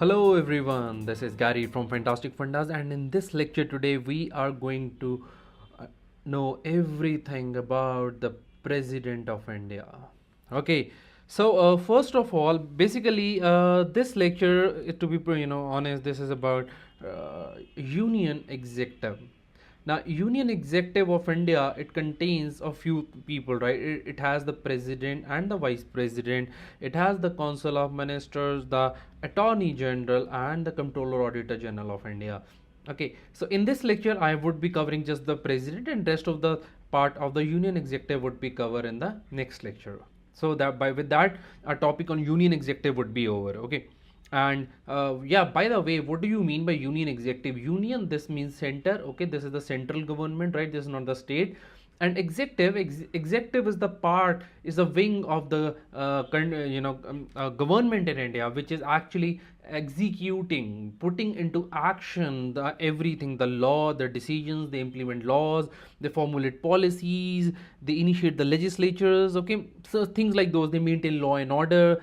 Hello everyone, this is Gary from Fantastic Fundas, and in this lecture today we are going to know everything about the President of India. Okay, so first of all, basically this lecture, to be honest, this is about Union Executive. Now, Union Executive of India, it contains a few people, right? It has the president and the vice president. It has the council of ministers, the attorney general, and the comptroller auditor general of India. Okay, so in this lecture, I would be covering just the president, and rest of the part of the Union Executive would be covered in the next lecture. So that with that, our topic on Union Executive would be over. Okay. And yeah, by the way, what do you mean by union executive? Union, this means center. Okay, this is the central government, right? This is not the state. And executive is the part, is a wing of the government in India, which is actually executing, putting into action the everything, the law, the decisions. They implement laws, they formulate policies, they initiate the legislatures. Okay, so things like those, they maintain law and order.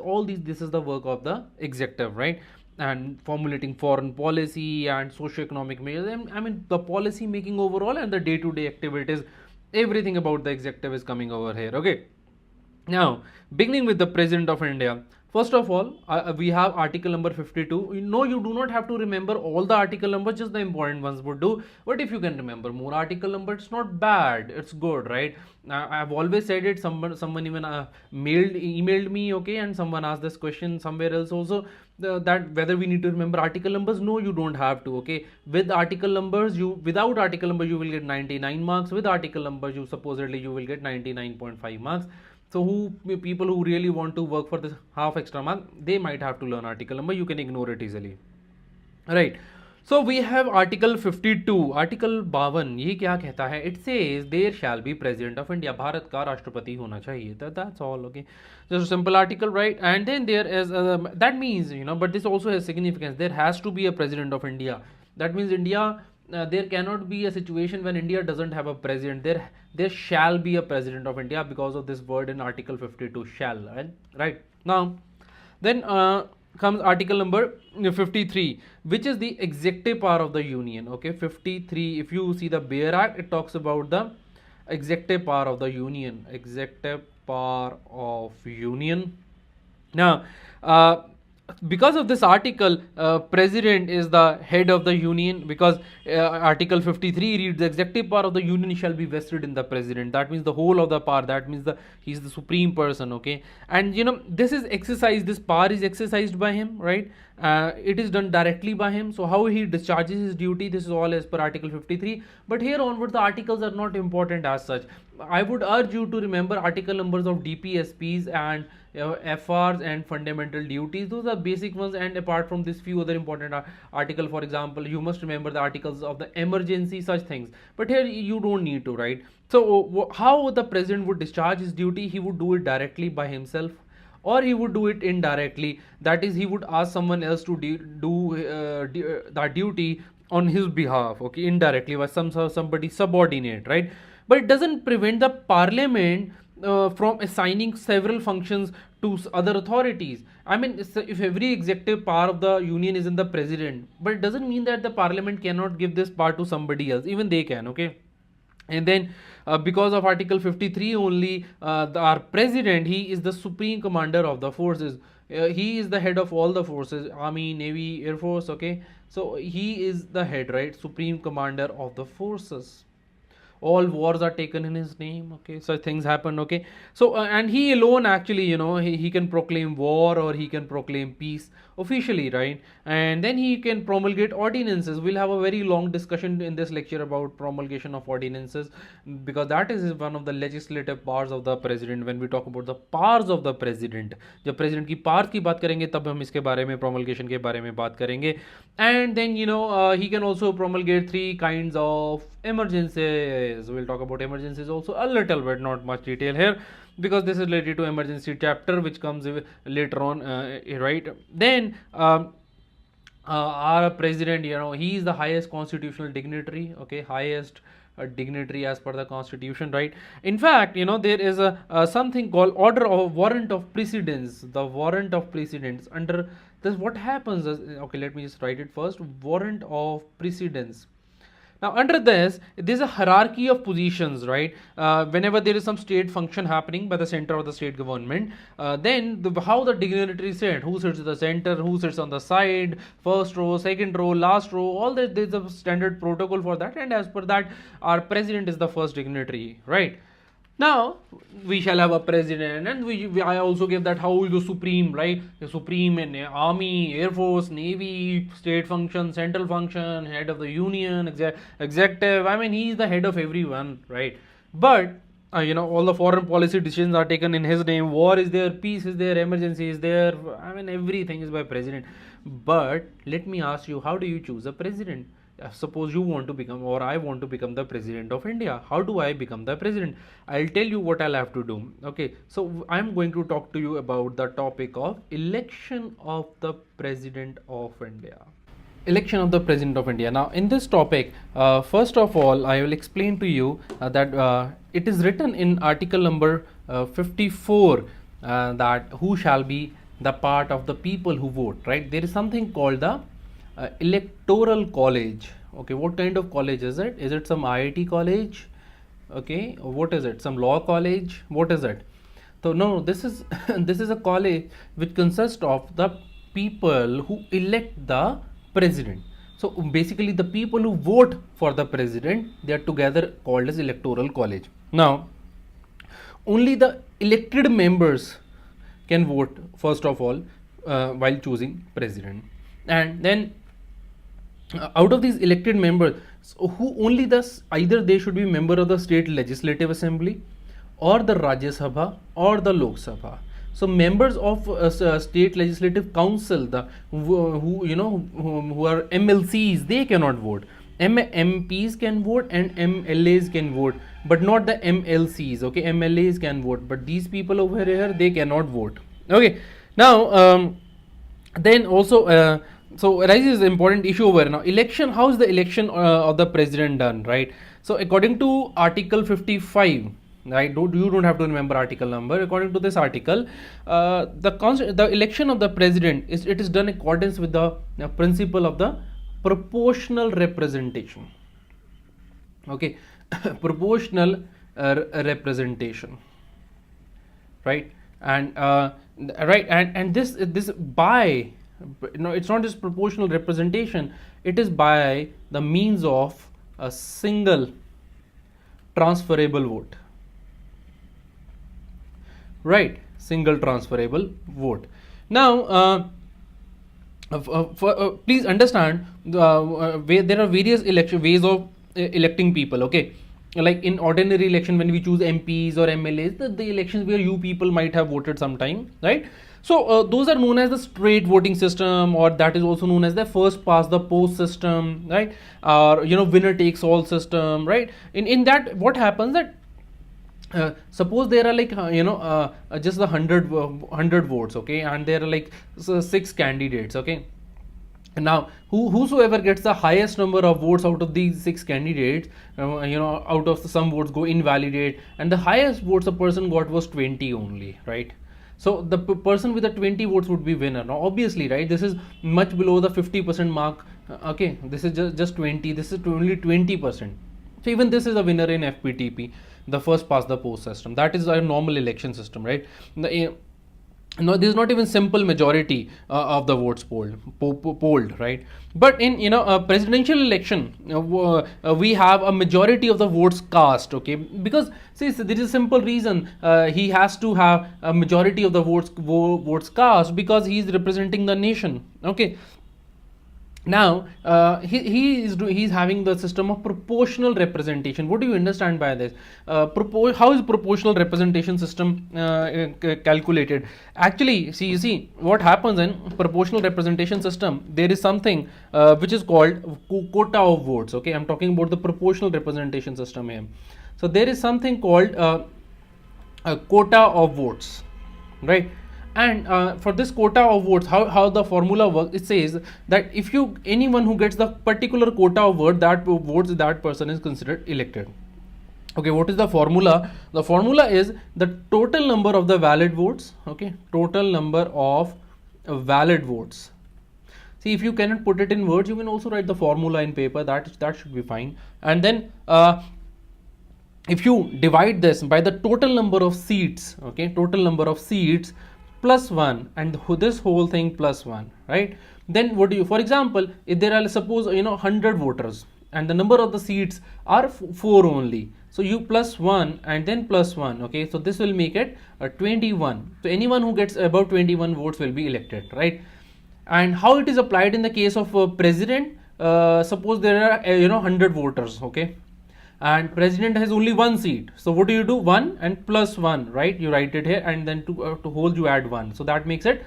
All these, this is the work of the executive, right? And formulating foreign policy and socio-economic measures, and I mean the policy making overall, and the day-to-day activities, everything about the executive is coming over here. Okay, now, beginning with the President of India. First of all, we have article number 52. No, you do not have to remember all the article numbers, just the important ones would do. But if you can remember more article numbers, it's not bad. It's good, right? I've always said it. Someone even emailed me, okay, and someone asked this question somewhere else also. That whether we need to remember article numbers. No, you don't have to. Okay, with article numbers, without article number you will get 99 marks. With article numbers, you will get 99.5 marks. So people who really want to work for this half extra mark, they might have to learn article number. You can ignore it easily, right? So we have article 52. article 52 ये क्या कहता है? It says there shall be president of India. Bharat का राष्ट्रपति होना चाहिए. That's all. Okay, just a simple article, right? And then there is that means, but this also has significance. There has to be a president of India. That means India, there cannot be a situation when India doesn't have a president. There shall be a president of India because of this word in article 52, shall, right? Now, then comes article number 53, which is the executive power of the union. Okay, 53, if you see the Bear Act, it talks about the executive power of the union. Executive power of union. Now, because of this article, president is the head of the union, because article 53 reads the executive power of the union shall be vested in the president. That means the whole of the power, that means he's the supreme person. Okay, and this is exercised, this power is exercised by him, right? It is done directly by him. So how he discharges his duty, this is all as per article 53. But here onward, the articles are not important as such. I would urge you to remember article numbers of DPSPs and FRs and fundamental duties. Those are basic ones, and apart from this, few other important article. For example, you must remember the articles of the emergency, such things. But here you don't need to, right? So how the president would discharge his duty? He would do it directly by himself, or he would do it indirectly. That is, he would ask someone else to do that duty on his behalf. Okay, indirectly by somebody subordinate, right? But it doesn't prevent the parliament from assigning several functions to other authorities. I mean, if every executive power of the union is in the president, but it doesn't mean that the parliament cannot give this power to somebody else. Even they can. Okay, and then because of article 53 only, our president, he is the supreme commander of the forces. He is the head of all the forces, army, navy, air force. Okay, so he is the head, right? Supreme commander of the forces. All wars are taken in his name. Okay, such things happen. Okay, so and he alone actually, he can proclaim war, or he can proclaim peace officially, right? And then he can promulgate ordinances. We'll have a very long discussion in this lecture about promulgation of ordinances, because that is one of the legislative powers of the president. When we talk about the powers of the president, जब president की powers की बात करेंगे, तब हम इसके बारे में, promulgation के बारे में बात करेंगे. And then he can also promulgate 3 kinds of emergencies. We'll talk about emergencies also a little bit, not much detail here, because this is related to emergency chapter, which comes later on, right? Then our president, he is the highest constitutional dignitary. Okay, highest a dignitary as per the constitution, right? In fact, there is a something called order of warrant of precedence. The warrant of precedence, under this, what happens is, okay, let me just write it first. Warrant of precedence. Now, under this, there's a hierarchy of positions, right? Whenever there is some state function happening by the center of the state government, then how the dignitary sit, who sits at the center, who sits on the side, first row, second row, last row, all that, there's a standard protocol for that, and as per that, our president is the first dignitary, right? Now we shall have a president, and I also give that how the supreme, right? The supreme in army, air force, navy, state function, central function, head of the union, executive. I mean, he is the head of everyone, right? But all the foreign policy decisions are taken in his name. War is there, peace is there, emergency is there. I mean, everything is by president. But let me ask you, how do you choose a president? Suppose you want to become, or I want to become the president of India. How do I become the president? I'll tell you what I'll have to do. Okay, so I'm going to talk to you about the topic of election of the president of India. Election of the president of India. Now, in this topic, first of all, I will explain to you that it is written in article number 54 that who shall be the part of the people who vote, right? There is something called the electoral college. Okay, what kind of college is it? Is it some IIT college? Okay, what is it? Some law college? What is it? So no, this is this is a college which consists of the people who elect the president. So basically, the people who vote for the president, they are together called as electoral college. Now, only the elected members can vote first of all while choosing president, and then out of these elected members, so who only thus either they should be member of the state legislative assembly or the Rajya Sabha or the Lok Sabha. So members of state legislative council, the who are MLCs, they cannot vote. MPs can vote and MLAs can vote, but not the MLCs. Okay, MLAs can vote, but these people over here, they cannot vote. Okay, now then also so arises an important issue over now. Election, how is the election of the president done, right? So according to article 55, right, you don't have to remember article number. According to this article, the election of the president is done in accordance with the principle of the proportional representation. Okay, proportional representation, right? And this by, it's not just proportional representation, it is by the means of a single transferable vote, right? Single transferable vote. Now please understand, there are various ways of electing people. Okay, like in ordinary election, when we choose MPs or MLAs, the elections where you people might have voted sometime, right? So those are known as the straight voting system, or that is also known as the first past the post system, right? Or winner takes all system, right? In that, what happens that suppose there are like just the 100 votes, okay, and there are like 6 candidates, okay. Now, whosoever gets the highest number of votes out of these 6 candidates, out of some votes go invalidate, and the highest votes a person got was 20 only, right? So the person with the 20 votes would be winner. Now, obviously, right, this is much below the 50% mark. Okay, this is just 20. This is only 20%. So even this is a winner in FPTP, the first past the post system. That is a normal election system, right? No, this is not even simple majority of the votes polled, right? But in a presidential election, we have a majority of the votes cast, okay? Because see, there is a simple reason he has to have a majority of the votes cast, because he is representing the nation, okay? Now he's having the system of proportional representation. What do you understand by this? How is proportional representation system calculated? Actually, you see what happens in proportional representation system. There is something which is called quota of votes. Okay, I'm talking about the proportional representation system here. So there is something called a quota of votes, right? And for this quota of votes, how the formula works, it says that if you anyone who gets the particular quota of votes, that person is considered elected. Okay, what is the formula? The formula is the total number of the valid votes. Okay, total number of valid votes. See, if you cannot put it in words, you can also write the formula in paper. That should be fine. And then if you divide this by the total number of seats, okay, total number of seats plus 1, and this whole thing plus 1, right? Then what do you, for example, if there are, suppose, 100 voters and the number of the seats are 4 only, so you plus 1 and then plus 1, okay, so this will make it 21. So anyone who gets above 21 votes will be elected, right? And how it is applied in the case of president, suppose there are 100 voters, okay, and president has only one seat, so what do? 1 and plus 1, right? You write it here, and then to whole you add 1, so that makes it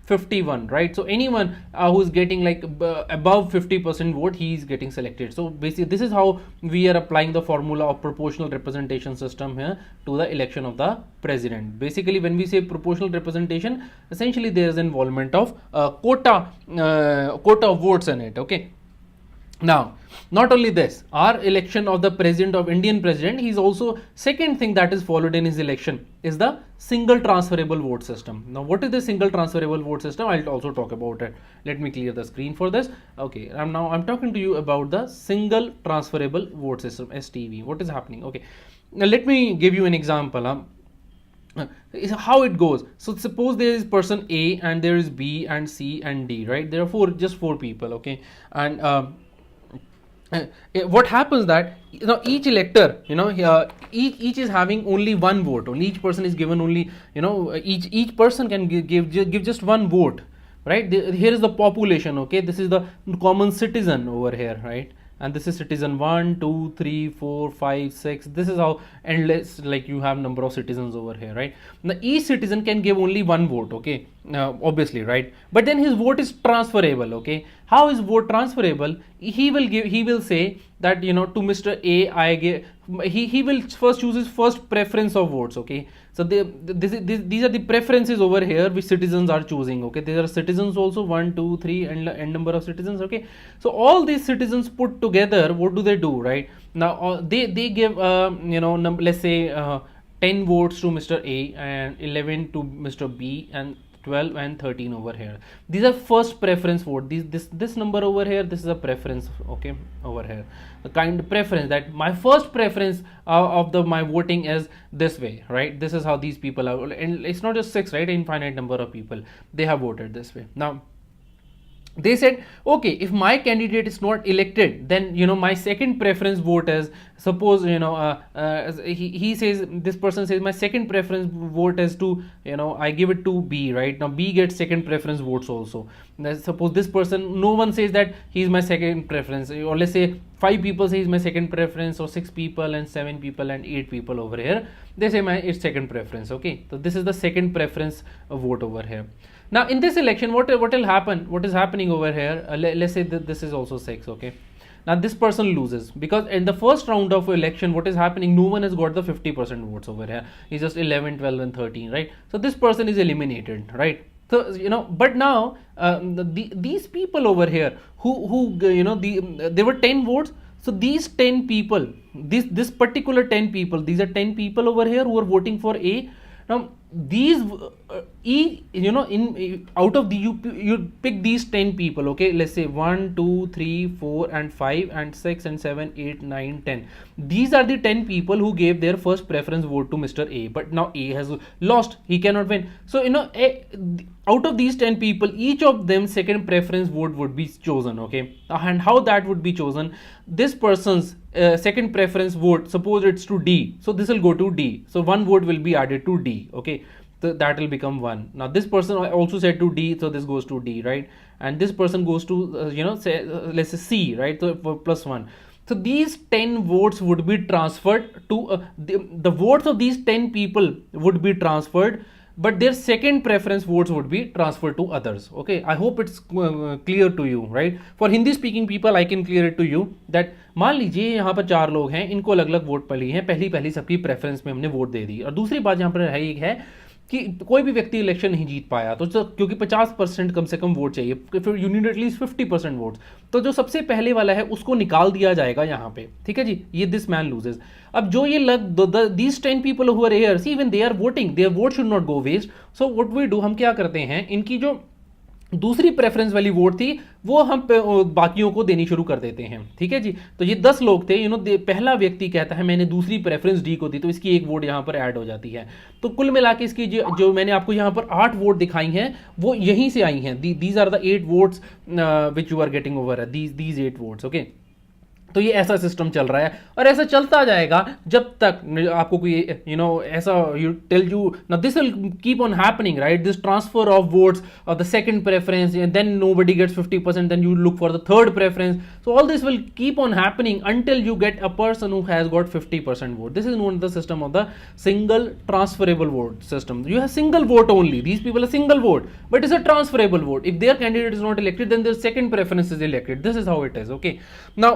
51, right? So anyone who is getting like above 50% vote, he is getting selected. So basically this is how we are applying the formula of proportional representation system here to the election of the president. Basically when we say proportional representation, essentially there is involvement of quota of votes in it, okay. Now, not only this, our election of the president, of Indian president, he is also, second thing that is followed in his election is the single transferable vote system. Now, what is the single transferable vote system? I'll also talk about it. Let me clear the screen for this. Okay, I'm talking to you about the single transferable vote system, STV. What is happening? Okay, now let me give you an example. Is how it goes. So suppose there is person A and there is B and C and D, right? There are just four people, okay, and what happens that each elector, each is having only one vote. Only each person is given only, each person can give just one vote, right? Here is the population, okay. This is the common citizen over here, right? And this is citizen 1, 2, 3, 4, 5, 6. This is how endless, like you have number of citizens over here, right? Now each citizen can give only one vote, okay, obviously, right? But then his vote is transferable, okay. How is vote transferable? He will say that, to Mr. A, I give, he will first choose his first preference of votes, okay. So these are the preferences over here which citizens are choosing, okay. There are citizens also 1, 2, 3 and number of citizens, okay. So all these citizens put together, what do, right? Now they give let's say 10 votes to Mr. A and 11 to Mr. B and 12 and 13 over here. These are first preference vote. This number over here, this is a preference, okay, over here. The kind of preference that my first preference of my voting is this way, right? This is how these people are, and it's not just 6, right? Infinite number of people, they have voted this way. Now they said, okay, if my candidate is not elected, then my second preference vote is, suppose he says, this person says my second preference vote is to, I give it to B, right? Now B gets second preference votes also. Now, suppose this person, no one says that he's my second preference, or let's say 5 people say he's my second preference, or 6 people and 7 people and 8 people over here, they say it's second preference, okay. So this is the second preference vote over here. Now in this election, what will happen? What is happening over here? Let's say that this is also 6, okay. Now this person loses because in the first round of election, what is happening? No one has got the 50% votes over here. It's just 11, 12 and 13, right? So this person is eliminated, right? So but now these people over here who there were 10 votes. So these 10 people, this particular 10 people, these are 10 people over here who are voting for A. Now these out of the you pick these 10 people, okay. Let's say 1, 2, 3, 4 and 5 and 6 and 7, 8, 9, 10. These are the 10 people who gave their first preference vote to Mr. A, but now A has lost, he cannot win. So out of these 10 people, each of them second preference vote would be chosen, okay. And how that would be chosen? This person's second preference vote, suppose it's to D, so this will go to D, so one vote will be added to D, okay. So that will become 1. Now this person also said to D, so this goes to D, right? And this person goes to let's say C, right? So for plus 1. So these 10 votes would be transferred to the votes of these 10 people would be transferred, but their second preference votes would be transferred to others, okay. I hope it's clear to you, right? For Hindi speaking people, I can clear it to you that मान लीजिए यहाँ पर 4 लोग हैं, इनको अलग अलग vote पड़ी हैं, पहली सबकी प्रेफरेंस में हमने वोट दे दी। और दूसरी बात यहाँ पर है एक है कि कोई भी व्यक्ति इलेक्शन नहीं जीत पाया, तो क्योंकि 50% कम से कम वोट चाहिए, फिर यू नीड एटलीस्ट 50% वोट्स, तो जो सबसे पहले वाला है उसको निकाल दिया जाएगा यहाँ पे, ठीक है जी, ये दिस मैन लूजेस। अब जो ये these 10 people who are here, see even they are voting, their vote should not go waste. So what we do, हम क्या करते हैं, इनकी जो दूसरी प्रेफरेंस वाली वोट थी वो हम बाकियों को देनी शुरू कर देते हैं, ठीक है जी। तो ये 10 लोग थे, पहला व्यक्ति कहता है मैंने दूसरी प्रेफरेंस डी को दी, तो इसकी एक वोट यहाँ पर ऐड हो जाती है। तो कुल मिला के इसकी जो मैंने आपको यहाँ पर 8 वोट दिखाई हैं वो यहीं से आई हैं। These are the 8 votes which you are getting over, these 8 votes, okay. तो ये ऐसा सिस्टम चल रहा है और ऐसा चलता जाएगा जब तक आपको कोई ऐसा यू टेल यू ना, this will keep on happening, right, this transfer of votes of the second preference, then nobody gets 50%, then you look for the third preference, so all this will keep on happening until you get a person who has got 50% vote. This is known as the system of the single transferable vote system. You have single vote only, these people are single vote, but it's a transferable vote. If their candidate is not elected, then their second preference is elected. This is how it is, okay. Now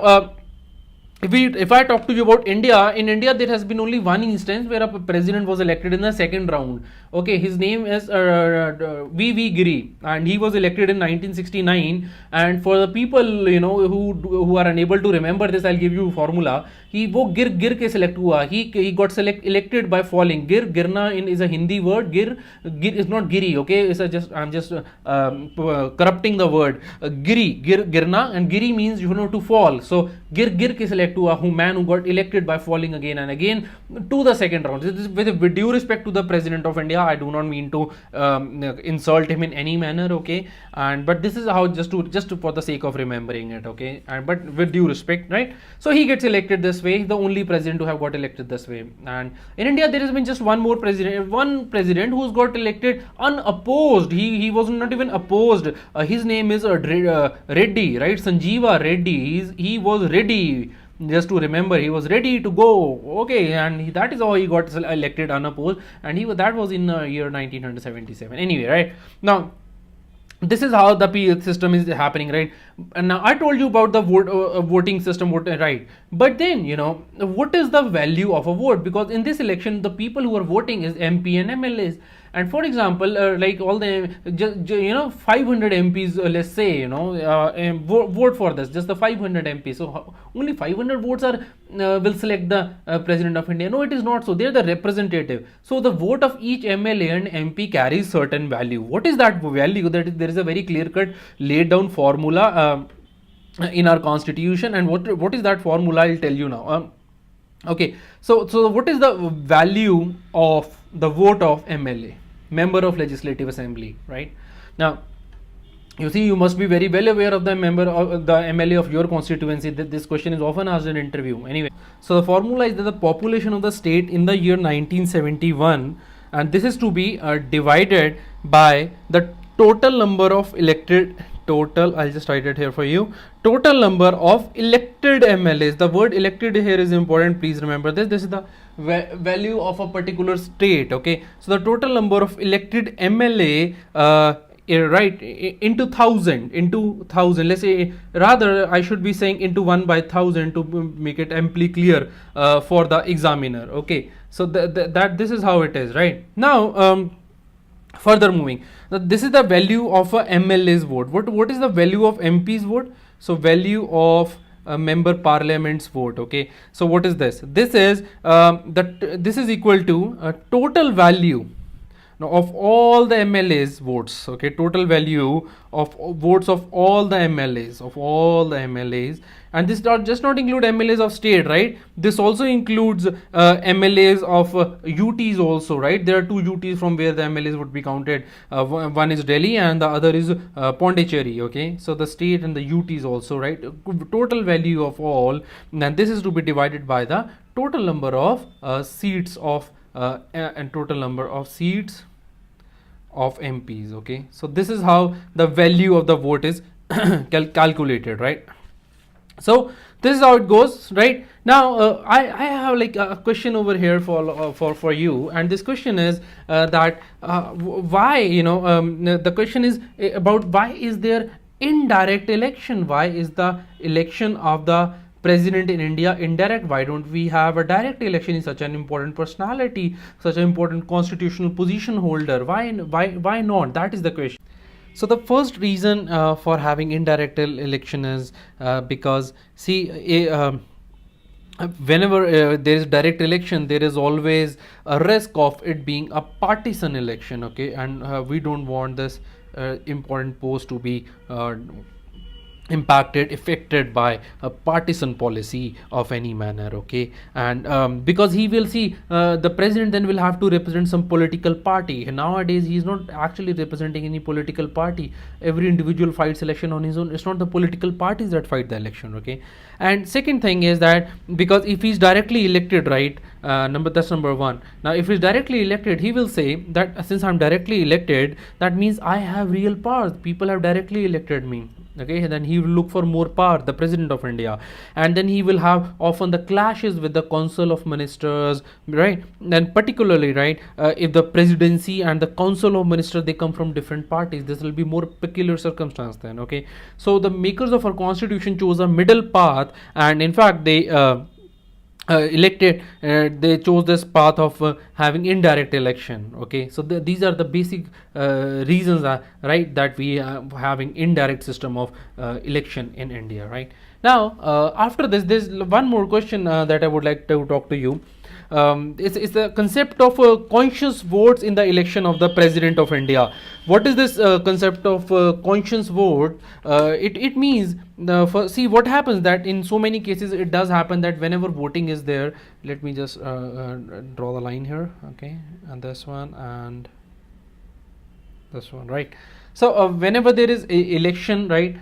if I talk to you about India, in India there has been only one instance where a president was elected in the second round, okay. His name is V.V. Giri, and he was elected in 1969. And for the people who are unable to remember this, I'll give you a formula. वो गिर के select हुआ, he got elected by falling. Girna is a Hindi word. Gir is not Giri, okay. I'm just corrupting the word. Girna, and Giri means to fall. So gir ke select hua, man who got elected by falling again and again to the second round. With due respect to the President of India, I do not mean to insult him in any manner, okay. But this is how, just for the sake of remembering it, okay. But with due respect, right. So he gets elected this way, the only president to have got elected this way. And in India there has been just one president who's got elected unopposed. He was not even opposed. His name is Reddy, right, Sanjeeva Reddy. He was ready, just to remember, he was ready to go, okay. And that is how he got elected unopposed, and that was in year 1977, anyway, right. Now this is how the system is happening, right. And now I told you about the voting system, right. But then what is the value of a vote? Because in this election the people who are voting is MP and MLAs. And for example, like all the 500 MPs, let's say vote for this, just the 500 MPs. So only 500 votes are will select the President of India. No, it is not so. They are the representative. So the vote of each MLA and MP carries certain value. What is that value? There is a very clear-cut laid down formula in our constitution. And what is that formula? I'll tell you now. Okay, so what is the value of the vote of MLA, member of Legislative Assembly, right? Now you see, you must be very well aware of the member of the MLA of your constituency. This question is often asked in an interview. Anyway, so the formula is that the population of the state in the year 1971, and this is to be divided by the total number of elected, I'll just write it here for you, total number of elected MLAs. The word elected here is important, please remember this. This is the value of a particular state, okay. So the total number of elected MLA right, into thousand, let's say, rather I should be saying into 1 by 1000 to make it amply clear for the examiner, okay. So this is how it is, right. Now further moving, this is the value of a MLA's vote. What is the value of MP's vote? So value of a member parliament's vote, okay. So what is this? This is this is equal to a total value of all the MLA's votes, okay. Total value of votes of all the MLAs, and this does not include MLAs of state, right. This also includes MLAs of UTs also, right. There are 2 UTs from where the MLAs would be counted. One is Delhi and the other is Pondicherry, okay. So the state and the UTs also, right. Total value of all, and this is to be divided by the total number of seats of and total number of seats of MPs, okay. So this is how the value of the vote is calculated, right. So this is how it goes, right. Now I have like a question over here for you, and this question is that why the question is about why is there indirect election? Why is the election of the president in India indirect? Why don't we have a direct election in such an important personality, such an important constitutional position holder? Why not? That is the question. So the first reason for having indirect election is because, see, whenever there is direct election, there is always a risk of it being a partisan election, okay, and we don't want this important post to be affected by a partisan policy of any manner, okay. And because he will see, the president then will have to represent some political party. Nowadays he is not actually representing any political party. Every individual fights election on his own. It's not the political parties that fight the election, okay. And second thing is that, because if he's directly elected, right, that's number one. Now if he's directly elected, he will say that since I'm directly elected, that means I have real powers, people have directly elected me, okay. Then he will look for more power, the president of India, and then he will have often the clashes with the council of ministers, right. Then particularly, right, if the presidency and the council of ministers, they come from different parties, this will be more peculiar circumstance then, okay. So the makers of our constitution chose a middle path, and in fact they they chose this path of having indirect election, okay. So these are the basic reasons, right, that we are having indirect system of election in India, right. Now after this, there's one more question that I would like to talk to you. It's the concept of conscious votes in the election of the president of India. What is this concept of conscious vote? It means, see what happens, that in so many cases it does happen that whenever voting is there, let me just draw the line here, okay, and this one and this one, right. So whenever there is a election, right,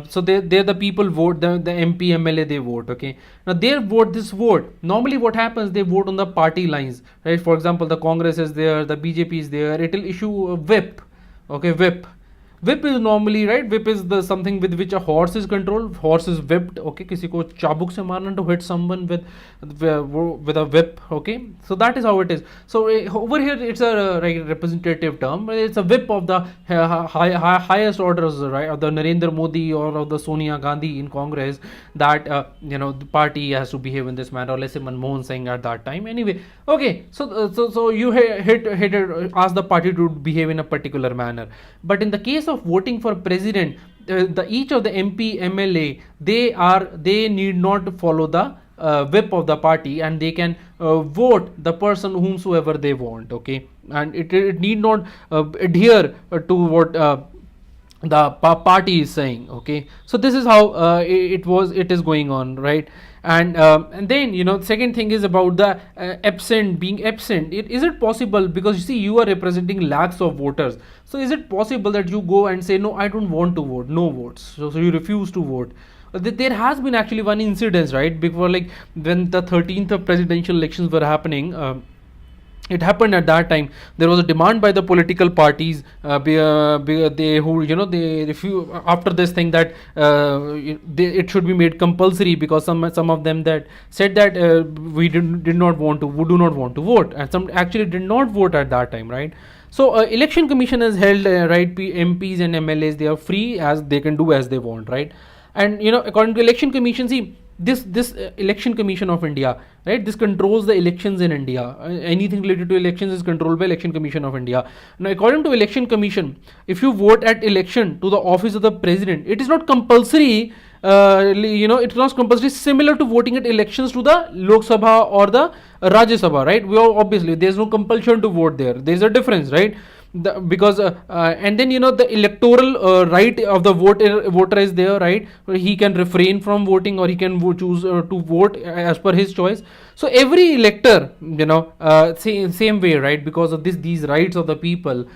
so there the people vote, the MP, MLA, they vote, okay. Now their vote, this vote, normally what happens, they vote on the party lines, right. For example, the Congress is there, the BJP is there, it will issue a whip, okay, whip is normally, right, whip is the something with which a horse is controlled, horse is whipped, okay, किसी को चाबुक से मारना, to hit someone with a whip, okay. So that is how it is. So over here it's a representative term, it's a whip of the highest orders, right, of the Narendra Modi or of the Sonia Gandhi in Congress, that the party has to behave in this manner, or let's say Manmohan Singh at that time, anyway, okay. So you ask the party to behave in a particular manner. But in the case of voting for president, each of the MP, MLA, they need not follow the whip of the party, and they can vote the person whomsoever they want, okay. And it need not adhere to what the party is saying, okay. So this is how it is going on, right. And then second thing is about the being absent. Is it possible, because you see, you are representing lakhs of voters, so is it possible that you go and say, no, I don't want to vote, no votes, so you refuse to vote? There has been actually one incident, right, before, like when the 13th of presidential elections were happening. It happened at that time. There was a demand by the political parties, they refuse after this thing, that it should be made compulsory, because some of them that said that we do not want to vote, and some actually did not vote at that time, right. So election commission has held, right, MPs and MLAs, they are free, as they can do as they want, right. And according to election commission, see, this election commission of India, right, this controls the elections in India. Anything related to elections is controlled by election commission of India. Now according to election commission, if you vote at election to the office of the president, it is not compulsory, it's not compulsory, similar to voting at elections to the Lok Sabha or the Rajya Sabha, right. Obviously there's no compulsion to vote there, there's a difference, right. Because and then the electoral right of the voter is there, right. He can refrain from voting, or he can choose to vote as per his choice. So every elector, same way, right, because of these rights of the people,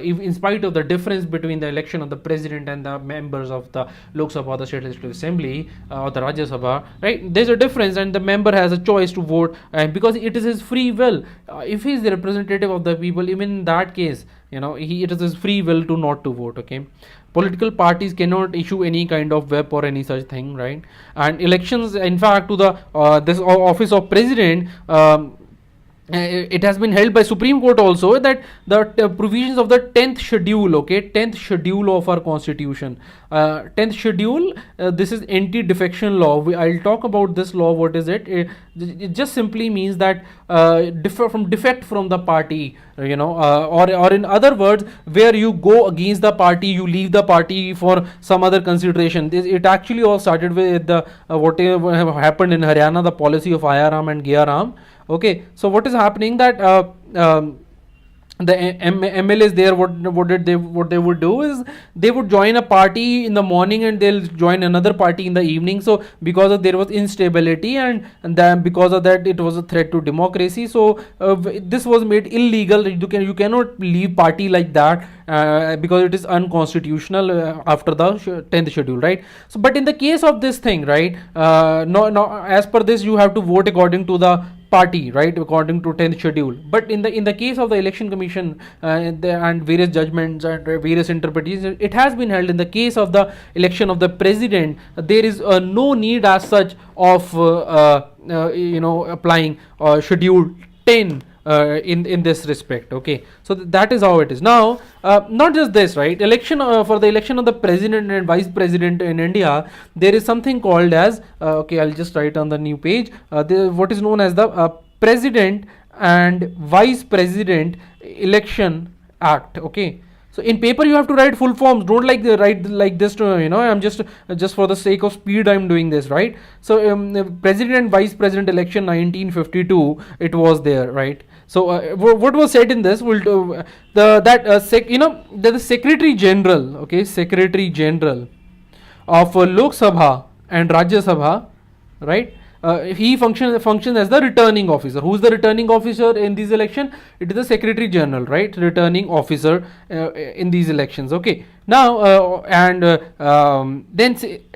in spite of the difference between the election of the president and the members of the Lok Sabha, the State Legislative Assembly, or the Rajya Sabha, right, there's a difference, and the member has a choice to vote, because it is his free will. If he is the representative of the people, even in that case, it is his free will to not to vote, okay. Political parties cannot issue any kind of whip or any such thing, right. And elections, in fact, to the this office of president, it has been held by Supreme Court also that the provisions of the 10th schedule, okay, 10th schedule of our constitution, 10th schedule, this is anti-defection law. I'll talk about this law. What is it? It just simply means that defect from the party, or in other words, where you go against the party, you leave the party for some other consideration. It actually all started with the whatever happened in Haryana, the policy of Ayaram and Giyaram. Okay, so what is happening that the MLAs there, what they would do is they would join a party in the morning and they'll join another party in the evening. So because of there was instability, and then because of that it was a threat to democracy. So this was made illegal. You cannot leave party like that because it is unconstitutional after the 10th schedule, right? So but in the case of this thing, right, no, as per this you have to vote according to the party, right, according to 10th schedule. But in the case of the election commission and various judgments and various interpretations, it has been held in the case of the election of the president, there is no need as such of applying schedule 10 in this respect. Okay, so that is how it is now. Not just this, right, election for the election of the president and vice president in India, there is something called as okay, I'll just write on the new page, what is known as the president and vice president election act. Okay, so in paper you have to write full forms. Don't write like this to, I'm just for the sake of speed I'm doing this, right? So president and vice president election 1952, it was there, right? So what was said in this will the secretary general, okay, secretary general of Lok Sabha and Rajya Sabha, right, he functions as the returning officer. Who is the returning officer in these elections? It is the secretary general, right, returning officer in these elections. Okay, now then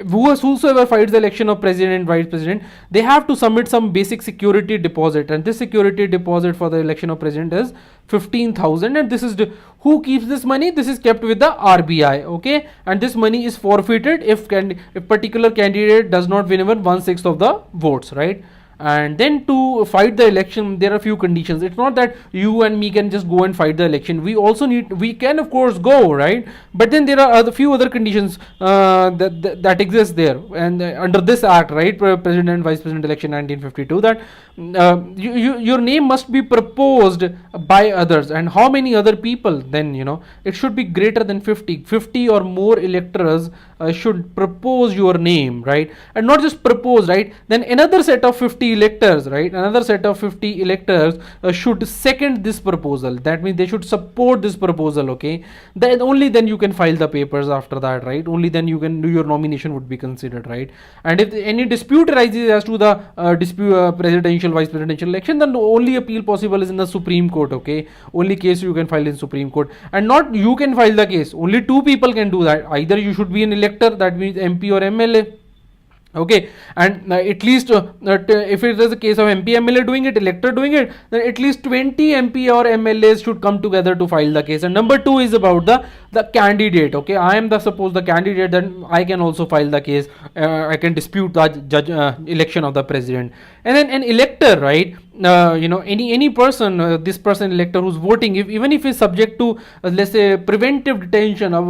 whosoever fights the election of president and vice president, they have to submit some basic security deposit, and this security deposit for the election of president is 15,000, and this is who keeps this money? This is kept with the RBI. Okay, and this money is forfeited if particular candidate does not win even 1/6 of the votes, right? And then to fight the election, there are a few conditions. It's not that you and me can just go and fight the election. We can of course go, right? But then there are a few other conditions that exist there, and under this act, right, president and vice president election 1952, that your name must be proposed by others. And how many other people? Then it should be greater than 50 or more electors should propose your name, right? And not just propose, right? Then another set of 50 electors, right, another set of 50 electors should second this proposal. That means they should support this proposal. Okay, then only then you can file the papers after that, right? Only then you can do your nomination would be considered, right? And if any dispute arises as to the presidential, vice presidential election, then the only appeal possible is in the Supreme Court. Okay, only case you can file in Supreme Court, and not you can file the case. Only two people can do that. Either you should be an elector, that means MP or MLA. Okay, and at least if it is a case of MP MLA doing it, elector doing it, then at least 20 MP or MLAs should come together to file the case. And number two is about the candidate. Okay, I am suppose the candidate, then I can also file the case. I can dispute the election of the president. And then an elector, right, any person, this person elector who's voting, even if he's subject to let's say preventive detention of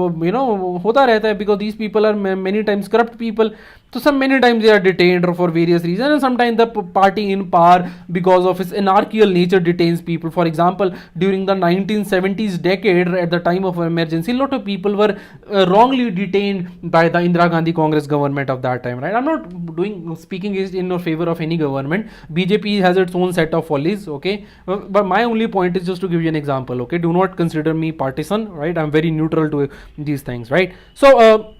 hota rehta hai, because these people are many times corrupt people. So many times they are detained for various reasons, and sometimes the party in power, because of its anarchical nature, detains people. For example, during the 1970s decade, at the time of emergency, a lot of people were wrongly detained by the Indira Gandhi Congress government of that time, right? I'm not speaking in or favor of any government. BJP has its own set of follies, okay, but my only point is just to give you an example. Okay, do not consider me partisan, right? I'm very neutral to these things, right? So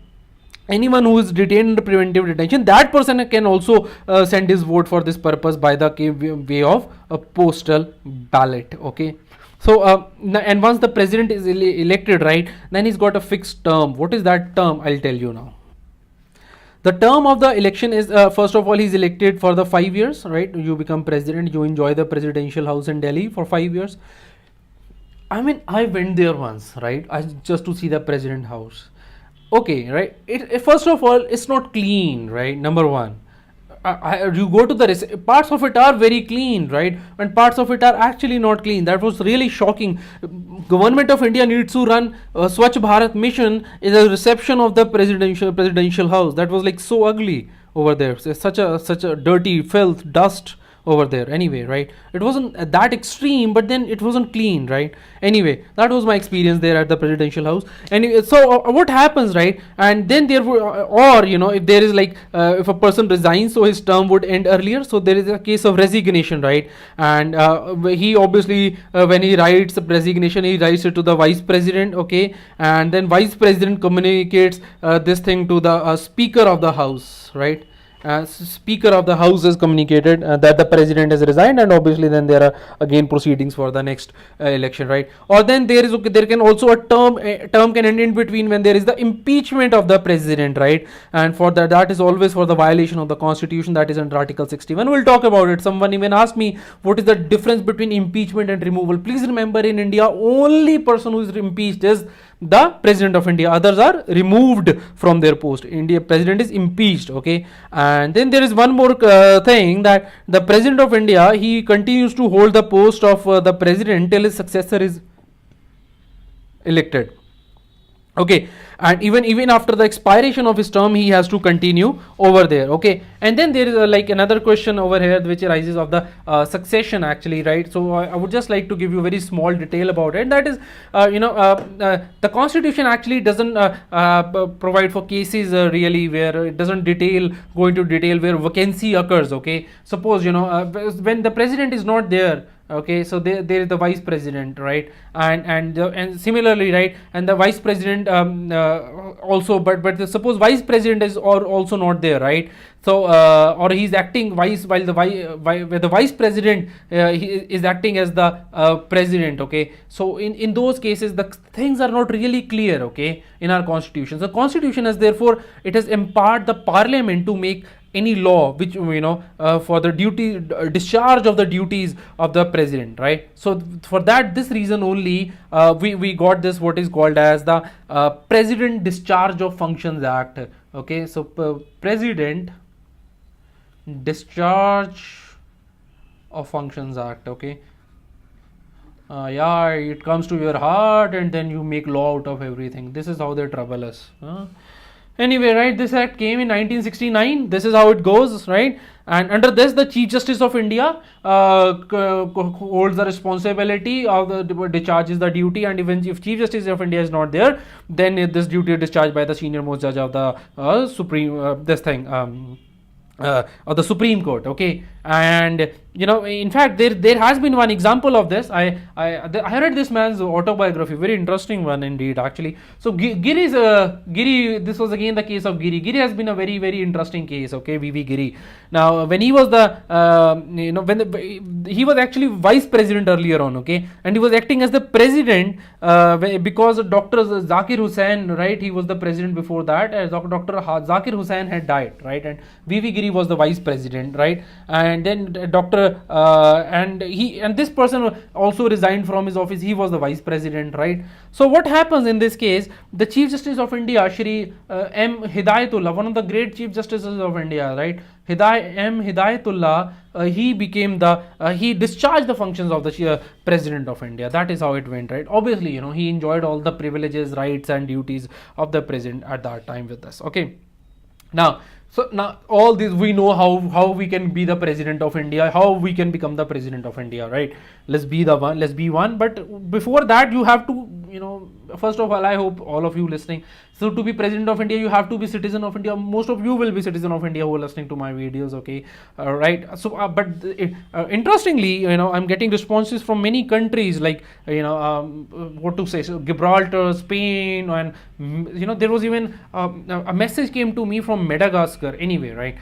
anyone who is detained under preventive detention, that person can also send his vote for this purpose by the way of a postal ballot. Okay, so and once the president is elected, right, then he's got a fixed term. What is that term? I'll tell you now. The term of the election is first of all, he's elected for the 5 years, right? You become president, you enjoy the presidential house in Delhi for 5 years. I mean, I went there once, right, just to see the president house. Okay, right, first of all, it's not clean, right? Number one, you go to the parts of it are very clean, right, and parts of it are actually not clean. That was really shocking. Government of India needs to run Swachh Bharat mission is a reception of the presidential house. That was like so ugly over there. So such a dirty filth, dust over there. Anyway, right, it wasn't that extreme, but then it wasn't clean, right? Anyway, that was my experience there at the presidential house. Anyway, so what happens, right? And then there were, or if there is like if a person resigns, so his term would end earlier, so there is a case of resignation, right? And he obviously when he writes the resignation, he writes it to the vice president, okay, and then vice president communicates this thing to the speaker of the house, right? Speaker of the house has communicated that the president has resigned, and obviously then there are again proceedings for the next election, right? Or then there can also a term can end in between when there is the impeachment of the president, right? And for that is always for the violation of the constitution, that is under article 61. We'll talk about it. Someone even asked me what is the difference between impeachment and removal. Please remember, in India only person who is impeached is the president of India. Others are removed from their post. India president is impeached, okay. And then there is one more thing, that the president of India, he continues to hold the post of the president till his successor is elected, okay. And even after the expiration of his term, he has to continue over there, okay. And then there is like another question over here which arises of the succession, actually, right? So I would just like to give you a very small detail about it. That is the constitution actually doesn't provide for cases really where it doesn't go into detail where vacancy occurs, okay. Suppose when the president is not there, okay, so there is the vice president, right? And similarly, right, and the vice president also, but suppose vice president is also not there, right? So or he's acting vice, while the vice president he is acting as the president, okay. So in those cases the things are not really clear, okay, in our constitution. The constitution has therefore, it has empowered the parliament to make any law which for the duty discharge of the duties of the president, right? So for this reason only we got this, what is called as the President Discharge of Functions Act, okay. So President Discharge of Functions Act, okay. Yeah, it comes to your heart and then you make law out of everything. This is how they trouble us, anyway, right, this act came in 1969. This is how it goes, right? And under this, the Chief Justice of India holds the responsibility of the discharges the duty, and even if Chief Justice of India is not there, then this duty is discharged by the senior most judge of the Supreme of the Supreme Court, okay. And in fact there has been one example of this. I read this man's autobiography, very interesting one indeed, actually. So Giri, this was again the case of Giri. Giri has been a very, very interesting case, okay. VV Giri. Now when he was he was actually vice president earlier on, okay, and he was acting as the president because Dr. Zakir Hussain, right, he was the president before that. Dr. Zakir Hussain had died, right, and VV Giri was the vice president, right. And then and this person also resigned from his office. He was the vice president, right. So what happens in this case, the Chief Justice of India, Shri M. Hidayatullah, one of the great Chief Justices of India, right, M. Hidayatullah, he discharged the functions of the President of India. That is how it went, right. Obviously, he enjoyed all the privileges, rights and duties of the president at that time with us, okay. Now all this, we know how we can be the president of India, how we can become the president of India, right? Let's be one. But before that, you have to, first of all, I hope all of you listening, so to be president of India, you have to be citizen of India. Most of you will be citizen of India who are listening to my videos, okay, right? So but interestingly, I'm getting responses from many countries, like what to say, so Gibraltar, Spain, and there was even a message came to me from Madagascar, anyway, right,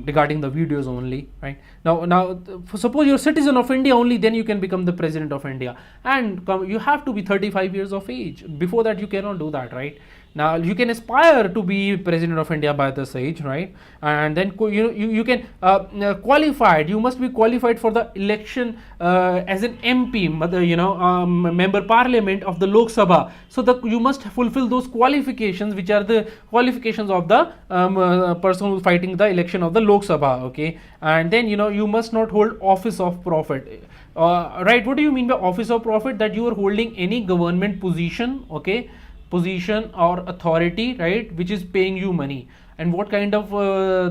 regarding the videos only, right. Now suppose you're a citizen of India only, then you can become the president of India, and you have to be 35 years of age. Before that you cannot do that, right. Now you can aspire to be president of India by this age, right? And then you can qualified. You must be qualified for the election as an MP, member parliament of the Lok Sabha. So you must fulfill those qualifications, which are the qualifications of the person who's fighting the election of the Lok Sabha. Okay, and then you must not hold office of profit. Right? What do you mean by office of profit? That you are holding any government position, okay, position or authority, right, which is paying you money. And what kind of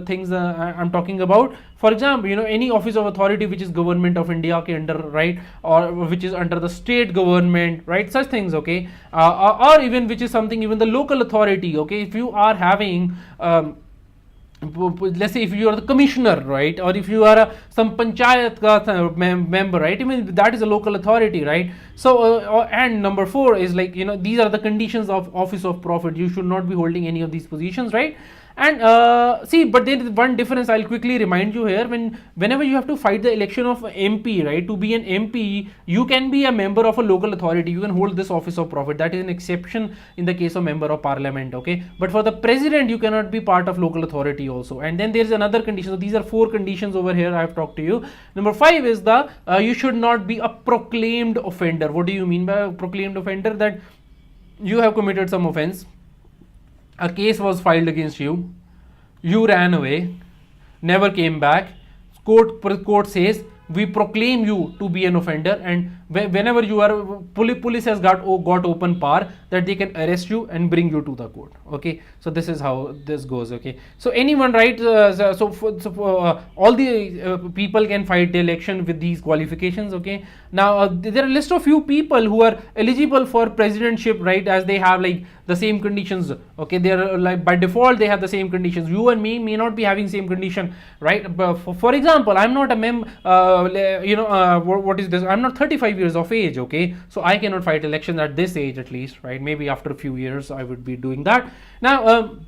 things I'm talking about? For example, any office of authority which is government of India ke under, right, or which is under the state government, right, such things, okay, or even which is something, even the local authority, okay, if you are having let's say if you are the commissioner, right, or if you are some panchayat member, right, I mean that is a local authority, right? So and number 4 is like, these are the conditions of office of profit. You should not be holding any of these positions, right? And see, but there is one difference I'll quickly remind you here. Whenever you have to fight the election of MP, right, to be an MP, you can be a member of a local authority. You can hold this office of profit. That is an exception in the case of member of parliament, okay? But for the president, you cannot be part of local authority also. And then there is another condition. So these are 4 conditions over here I have talked to you. Number 5 is the you should not be a proclaimed offender. What do you mean by a proclaimed offender? That you have committed some offense, a case was filed against you, you ran away, never came back, court says we proclaim you to be an offender, and whenever you are, police has got open power that they can arrest you and bring you to the court, okay? So this is how this goes, okay? So anyone, right, all the people can fight the election with these qualifications, okay? Now there are a list of few people who are eligible for presidentship, right, as they have like the same conditions, okay? They are like by default they have the same conditions. You and me may not be having same condition, right? But for example, I'm not a what is this? I'm not 35 years of age, okay? So I cannot fight elections at this age, at least, right? Maybe after a few years I would be doing that. Now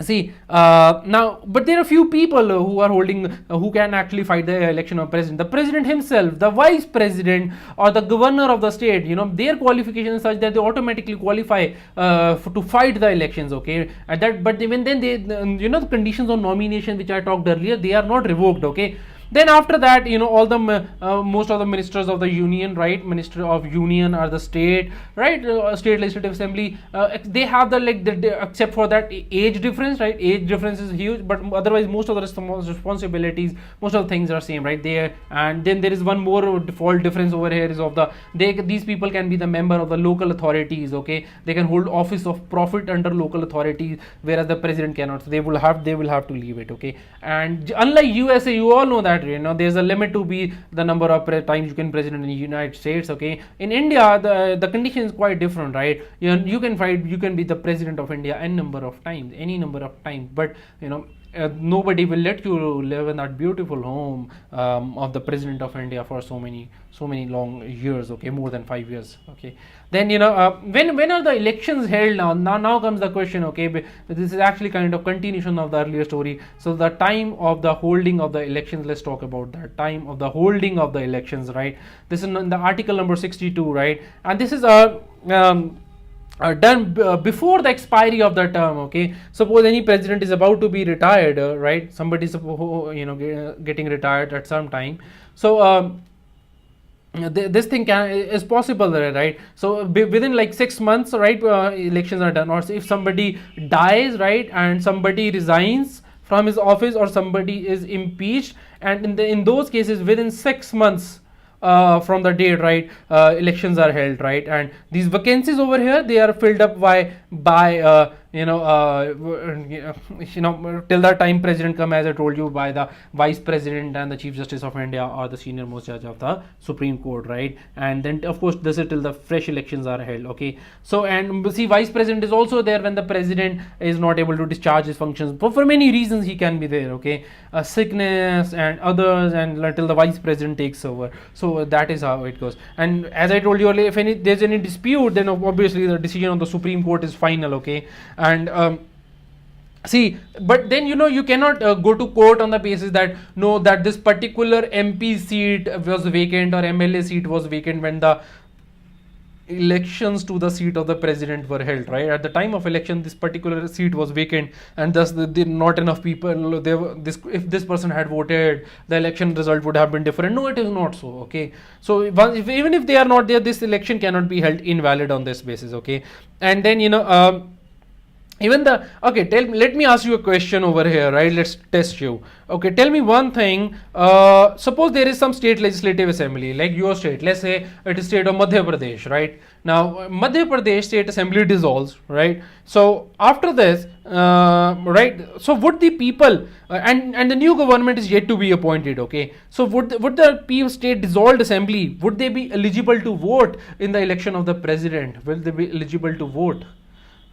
but there are few people who are holding who can actually fight the election of president. The president himself, the vice president, or the governor of the state, their qualification is such that they automatically qualify to fight the elections, okay? But even then they the conditions of nomination which I talked earlier, they are not revoked, okay? Then after that, all the most of the ministers of the union, right, minister of union or the state, right, state legislative assembly, they have except for that age difference, right? Age difference is huge, but otherwise most of the responsibilities, most of the things are same, right there. And then there is one more default difference over here is of these people can be the member of the local authorities, okay? They can hold office of profit under local authorities, whereas the president cannot. So they will have to leave it, okay? And unlike USA, you all know that there's a limit to be the number of times you can president in the United States, okay? In India, the condition is quite different, right? You can be the president of India any number of times, but nobody will let you live in that beautiful home of the president of India for so many long years, okay? More than 5 years, okay? Then when are the elections held? Now comes the question, okay? This is actually kind of continuation of the earlier story. So the time of the holding of the elections, let's talk about that time of the holding of the elections, right? This is in the article number 62, right? And this is done before the expiry of the term, okay? Suppose any president is about to be retired, right? Somebody getting retired at some time. So this thing is possible, right? So within like 6 months, right, elections are done. Or if somebody dies, right, and somebody resigns from his office, or somebody is impeached, and in those cases within 6 months from the date, right, elections are held, right? And these vacancies over here, they are filled up by till the time president come, as I told you, by the vice president and the chief justice of India, or the senior most judge of the Supreme Court, right? And then of course this is till the fresh elections are held, okay? So, and see, vice president is also there when the president is not able to discharge his functions for many reasons. He can be there, okay? Sickness and others, and until the vice president takes over. So that is how it goes. And as I told you earlier, if there's any dispute, then obviously the decision of the Supreme Court is final, okay? And see, but then you cannot go to court on the basis that that this particular MP seat was vacant or MLA seat was vacant when the elections to the seat of the president were held, right? At the time of election, this particular seat was vacant, and thus not enough people. If this person had voted, the election result would have been different. No, it is not so. Okay, so even if they are not there, this election cannot be held invalid on this basis. Okay, and then even the okay let me ask you a question over here, right? Let's test you. Okay, tell me one thing. Suppose there is some state legislative assembly, like your state, let's say it is state of Madhya Pradesh, right? Now Madhya Pradesh state assembly dissolves, right? So after this, right, so would the people and the new government is yet to be appointed. Okay, so would the state dissolved assembly, would they be eligible to vote in the election of the president? Will they be eligible to vote?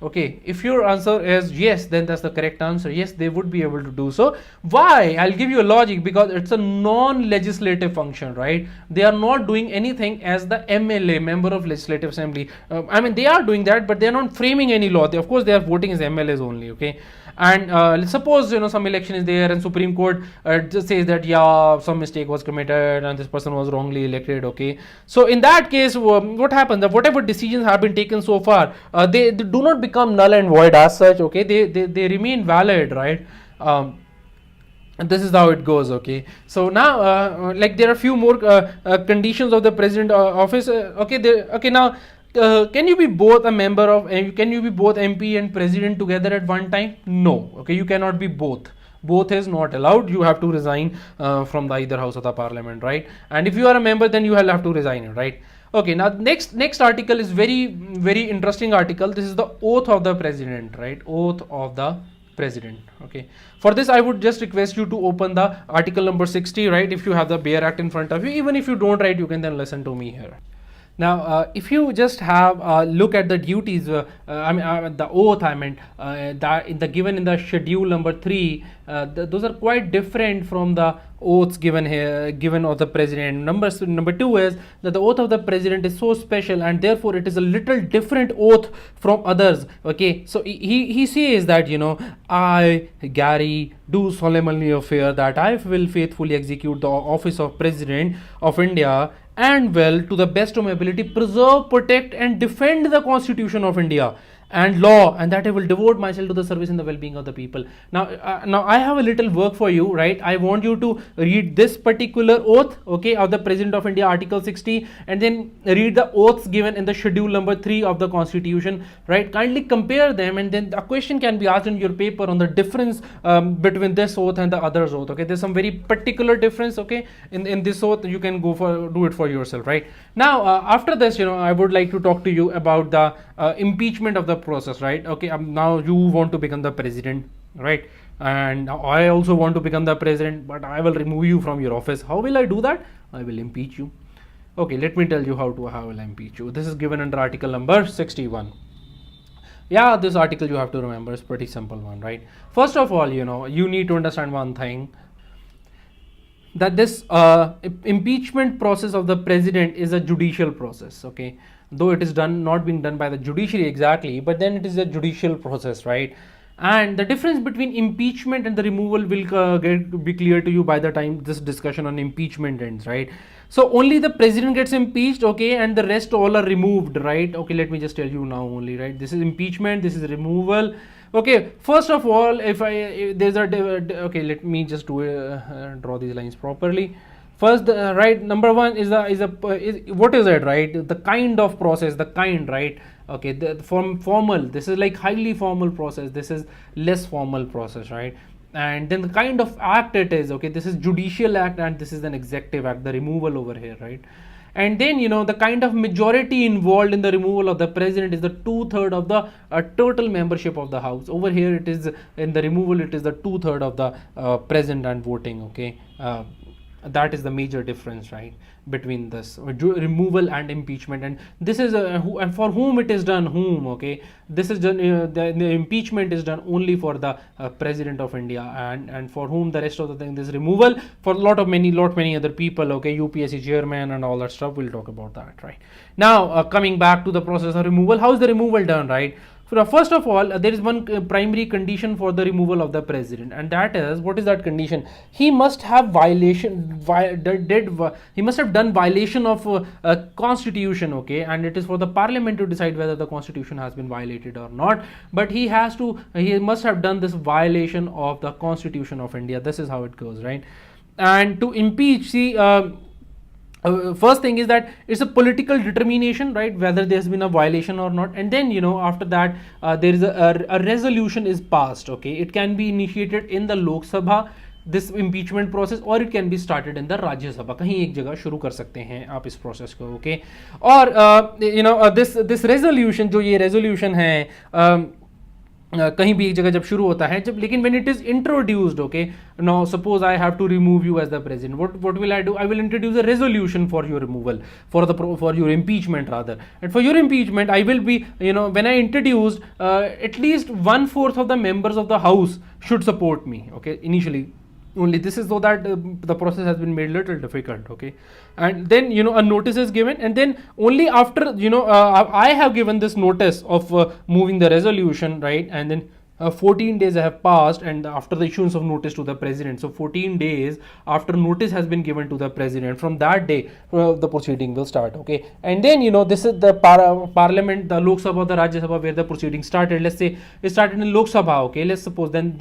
Okay, if your answer is yes, then that's the correct answer. Yes, they would be able to do so. Why? I'll give you a logic, because it's a non-legislative function, right? They are not doing anything as the MLA, member of legislative assembly. I mean, they are doing that, but they are not framing any law. Of course, they are voting as MLAs only. Okay, and let's suppose some election is there and Supreme Court just says that yeah, some mistake was committed and this person was wrongly elected. Okay, so in that case, what happens? That whatever decisions have been taken so far, they do not become null and void as such. Okay, they remain valid, right? And this is how it goes. Okay, so now like there are few more conditions of the president office. Okay, now can you be both a member of, can you be both MP and president together at one time? No. Okay, you cannot be both. Both is not allowed. You have to resign from the either house of the parliament, right? And if you are a member, then you will have to resign, right? Okay, now next article is very interesting article. This is the oath of the president, right? Oath of the president. Okay, for this I would just request you to open the article number 60, right? If you have the Bare Act in front of you, even if you don't write, you can then listen to me here. Now, if you just have a look at the duties, the oath, that in the given in the schedule number 3, those are quite different from the oaths given here, given of the president. Number 2 is that the oath of the president is so special, and therefore it is a little different oath from others. Okay, so he says that I, Gary, do solemnly affirm that I will faithfully execute the office of President of India and will, to the best of my ability, preserve, protect and defend the Constitution of India and law, and that I will devote myself to the service and the well-being of the people. Now I have a little work for you, right? I want you to read this particular oath, okay, of the President of India, Article 60, and then read the oaths given in the schedule number 3 of the Constitution, right? Kindly compare them, and then a question can be asked in your paper on the difference between this oath and the other's oath. Okay, there's some very particular difference, okay, in this oath. You can do it for yourself, right? Now after this, I would like to talk to you about the impeachment of the process, right? Okay, now you want to become the president, right? And I also want to become the president, but I will remove you from your office. How will I do that? I will impeach you. Okay, let me tell you how will I impeach you. This is given under article number 61. Yeah, this article you have to remember is pretty simple one, right? First of all, you need to understand one thing, that this impeachment process of the president is a judicial process. Okay, though it is not being done by the judiciary exactly, but then it is a judicial process, right? And the difference between impeachment and the removal will be clear to you by the time this discussion on impeachment ends, right? So only the president gets impeached, okay, and the rest all are removed, right? Okay, let me just tell you now only, right? This is impeachment, this is removal. Okay, first of all, if there's a okay, let me just draw these lines properly. First, right, number 1 is what is it, right? The kind of process, the kind, right? Okay, the formal, this is like highly formal process, this is less formal process, right? And then the kind of act it is, okay, this is judicial act and this is an executive act, the removal over here, right? And then the kind of majority involved in the removal of the president is the 2/3 of the total membership of the house. Over here it is, in the removal it is the 2/3 of the present and voting. Okay, that is the major difference, right, between this removal and impeachment. And this is and for whom it is done, okay, this is done, the impeachment is done only for the president of India, and for whom the rest of the thing, this removal for many other people, okay, UPSC chairman and all that stuff. We'll talk about that, right? Now coming back to the process of removal, how is the removal done, right? First of all, there is one primary condition for the removal of the president, and that is, what is that condition? He must have he must have done violation of constitution, okay, and it is for the parliament to decide whether the constitution has been violated or not. But he must have done this violation of the constitution of India. This is how it goes, right? And to impeach, see. First thing is that it's a political determination, right, whether there's been a violation or not, and then after that there is a resolution is passed, okay. It can be initiated in the Lok Sabha, this impeachment process, or it can be started in the Rajya Sabha. कहीं एक जगह शुरू कर सकते हैं आप इस process को, okay. और this resolution, जो ये resolution है कहीं भी एक जगह जब शुरू होता है, जब लेकिन when it is introduced, okay, now suppose I have to remove you as the president, what will I do? I will introduce a resolution for your removal, for your impeachment rather. And for your impeachment, I will be, when I introduced, at least 1/4 of the members of the house should support me, okay, initially. Only this is so that the process has been made little difficult, okay. And then a notice is given, and then only after I have given this notice of moving the resolution, right, and then 14 days have passed, and after the issuance of notice to the president, so 14 days after notice has been given to the president, from that day the proceeding will start, okay. And then this is the parliament, the Lok Sabha, the Rajya Sabha, where the proceeding started. Let's say it started in Lok Sabha, okay. Let's suppose then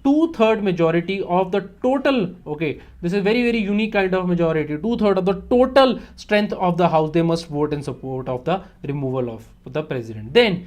2/3 majority of the total, okay, this is very very unique kind of majority, 2/3 of the total strength of the house, they must vote in support of the removal of the president. Then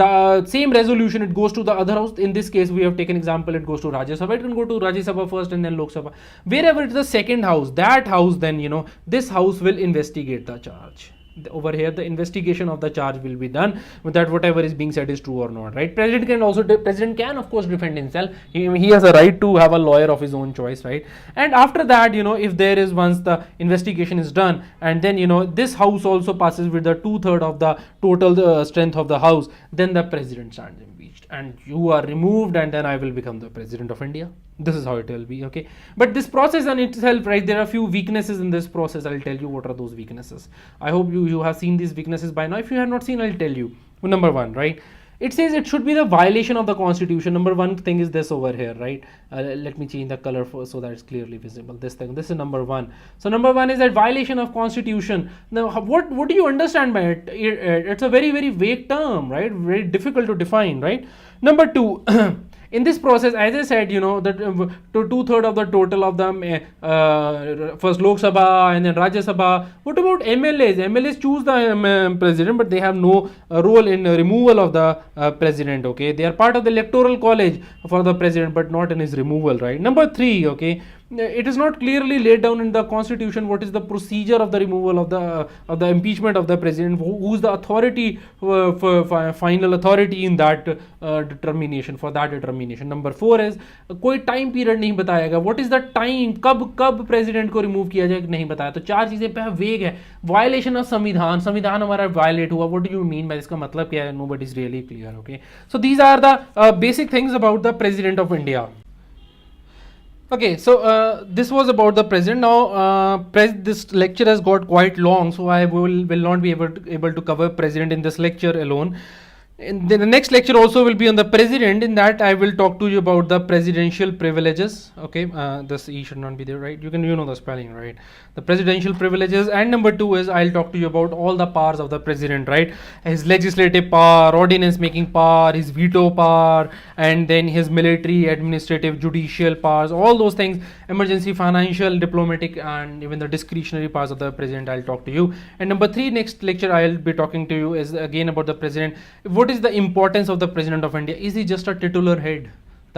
the same resolution, it goes to the other house. In this case we have taken example, it goes to Rajya Sabha. It can go to Rajya Sabha first and then Lok Sabha. Wherever it's the second house, that house then this house will investigate the charge. Over here the investigation of the charge will be done, that whatever is being said is true or not, right? President can of course defend himself. He has a right to have a lawyer of his own choice, right? And after that if there is, once the investigation is done, and then this house also passes with the 2/3 of the total strength of the house, then the president stands impeached and you are removed, and then I will become the president of India. This is how it will be, okay. But this process in itself, right, there are few weaknesses in this process. I'll tell you what are those weaknesses. I hope you have seen these weaknesses by now. If you have not seen, I'll tell you. Number one, right, it says it should be the violation of the constitution. Number one thing is this over here, right? Let me change the color so that it's clearly visible. This is number one. So number one is that violation of constitution. Now what do you understand by it? It's a very very vague term, right? Very difficult to define, right? Number two, in this process, as I said, that 2/3 of the total of them, first Lok Sabha and then Rajya Sabha. What about MLAs? MLAs choose the president, but they have no role in removal of the president, okay. They are part of the electoral college for the president, but not in his removal, right? Number three, okay, it is not clearly laid down in the constitution what is the procedure of the removal of the impeachment of the president. Who is the authority for final authority in that determination, for that determination. Number four is कोई time period नहीं बताया गया. What is the time, कब president को remove किया जाए, नहीं बताया. तो चार चीजें पे वेग है. वायलेशन ऑफ संविधान हमारा वायलेट हुआ. What do you mean by, इसका मतलब क्या है? Nobody is really clear, okay. So these are the basic things about the president of India. Okay, so this was about the president. Now this lecture has got quite long, so I will not be able to cover president in this lecture alone. And then the next lecture also will be on the president. In that I will talk to you about the presidential privileges. Okay, this E should not be there, right? You know the spelling, right? The presidential privileges. And number two is I'll talk to you about all the powers of the president, right? His legislative power, ordinance making power, his veto power, and then his military, administrative, judicial powers, all those things, emergency, financial, diplomatic, and even the discretionary powers of the president. I'll talk to you. And number three, next lecture I'll be talking to you is again about the president. What is the importance of the president of India? Is he just a titular head?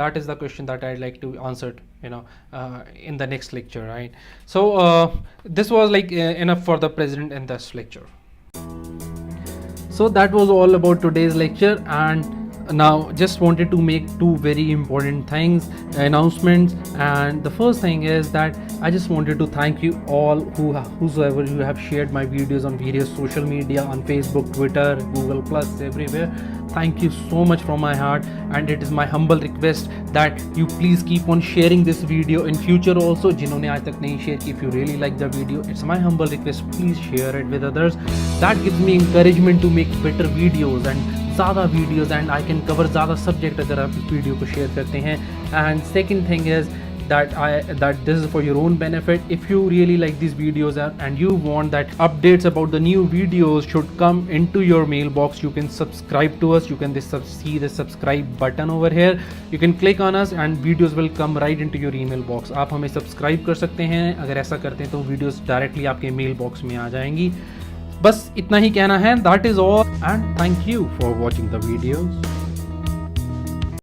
That is the question that I'd like to answer, in the next lecture, right? So this was like enough for the president in this lecture. So that was all about today's lecture, and now just wanted to make two very important things, announcements. And the first thing is that I just wanted to thank you all whosoever you have shared my videos on various social media, on Facebook, Twitter, Google Plus, everywhere. Thank you so much from my heart, and it is my humble request that you please keep on sharing this video in future also. जिन्होंने आज तक नहीं share, if you really like the video, it's my humble request, please share it with others. That gives me encouragement to make better videos and ज़्यादा videos and I can cover ज़्यादा subject अगर आप इस video को share करते हैं. And second thing is that this is for your own benefit. If you really like these videos and you want that updates about the new videos should come into your mailbox, you can subscribe to us. You can see the subscribe button over here. You can click on us and videos will come right into your email box. आप हमें subscribe कर सकते हैं. अगर ऐसा करते हैं तो वीडियोस डायरेक्टली आपके मेल बॉक्स में आ जाएंगी. बस इतना ही कहना है. That is all and thank you for watching the videos.